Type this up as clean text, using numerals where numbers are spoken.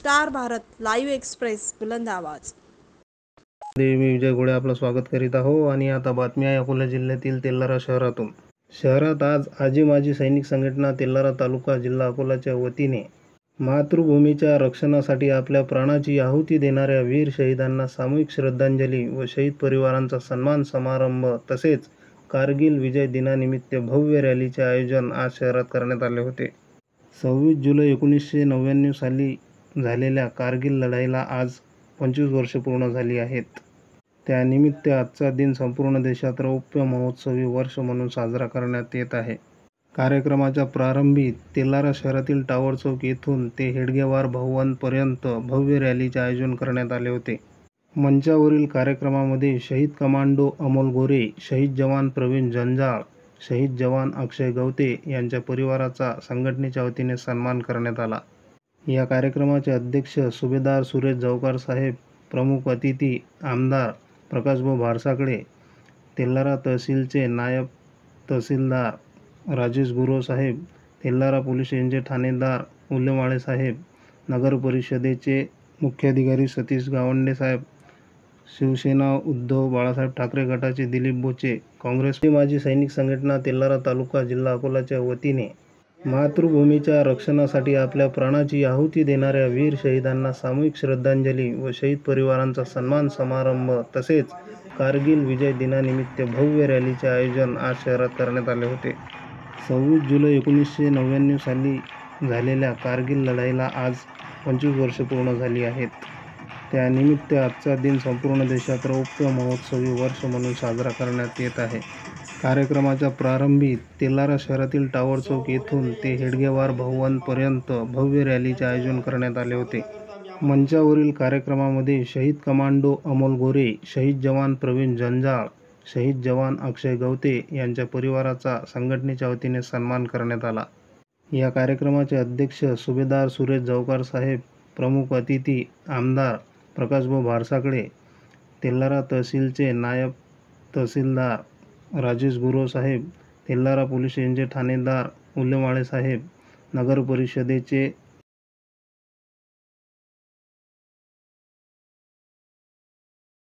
Star Bharat live express बुलंद आवाज. मी विजय घोडे आपलं स्वागत करीत आहो आणि आता बातमी आहे अकोला जिल्ह्यातील तेल्लारा शहरातून. शहरात आज आजी माजी सैनिक संघटना तेल्लारा तालुका जिल्हा अकोलाच्या वतीने मातृभूमीच्या रक्षणासाठी आपल्या प्राणाची आहुती देणाऱ्या वीर शहीदांना सामूहिक श्रद्धांजली व शहीद परिवारांचा सन्मान समारंभ तसेच कारगिल विजय दिनानिमित्त भव्य रॅलीचे आयोजन आज शहरात करण्यात आले होते. 26 जुलै 1999 साली झालेल्या कारगिल लढाईला आज 25 वर्षे पूर्ण झाली आहेत. त्यानिमित्त आजचा दिन संपूर्ण देशात रौप्य महोत्सवी वर्ष म्हणून साजरा करण्यात येत आहे. कार्यक्रमाच्या प्रारंभी तेल्लारा शहरातील टावर चौक येथून ते हेडगेवार भवनपर्यंत भव्य रॅलीचे आयोजन करण्यात आले होते. मंचावरील कार्यक्रमामध्ये शहीद कमांडो अमोल गोरे, शहीद जवान प्रवीण जंजाळ, शहीद जवान अक्षय गवते यांच्या परिवाराचा संघटनेच्या वतीने सन्मान करण्यात आला. या कार्यक्रमाचे अध्यक्ष सुभेदार सुरेश जवकार साहेब, प्रमुख अतिथी आमदार प्रकाशभाऊ भारसाकडे, तेल्लारा तहसीलचे नायब तहसीलदार राजेश गुरव साहेब, तेल्लारा पोलीस स्टेशनचे ठाणेदार उल्लेमाळे साहेब, नगर परिषदेचे मुख्याधिकारी सतीश गावंडे साहेब, शिवसेना उद्धव बाळासाहेब ठाकरे गटाचे दिलीप बोचे, काँग्रेस माजी सैनिक संघटना तेल्लारा तालुका जिल्हा अकोलाच्या वतीने मातृभूमीच्या रक्षणासाठी आपल्या प्राणाची आहुती देणाऱ्या वीर शहीदांना सामूहिक श्रद्धांजली व शहीद परिवारांचा सन्मान समारंभ तसेच कारगिल विजय दिनानिमित्त भव्य रॅलीचे आयोजन आज शहरात करण्यात आले होते. 26 जुलै 1999 साली झालेल्या कारगिल लढाईला आज 25 वर्षे पूर्ण झाली आहेत. त्यानिमित्त आजचा दिन संपूर्ण देशात रौप्य महोत्सवी वर्ष म्हणून साजरा करण्यात येत आहे. कार्यक्रमाच्या प्रारंभी तेल्लारा शहरातील टावर चौक येथून ते हेडगेवार भवनपर्यंत भव्य रॅलीचे आयोजन करण्यात आले होते. मंचावरील कार्यक्रमामध्ये शहीद कमांडो अमोल गोरे, शहीद जवान प्रवीण जंजाळ, शहीद जवान अक्षय गवते यांच्या परिवाराचा संघटनेच्या वतीने सन्मान करण्यात आला. या कार्यक्रमाचे अध्यक्ष सुभेदार सुरेश जवकार साहेब, प्रमुख अतिथी आमदार प्रकाशभाऊ भारसाकडे, तेल्लारा तहसीलचे नायब तहसीलदार राजेश गुरव साहेब, तेल्लारा पोलीस स्टेशनचे ठाणेदार उल्लेमाळे साहेब, नगर परिषदेचे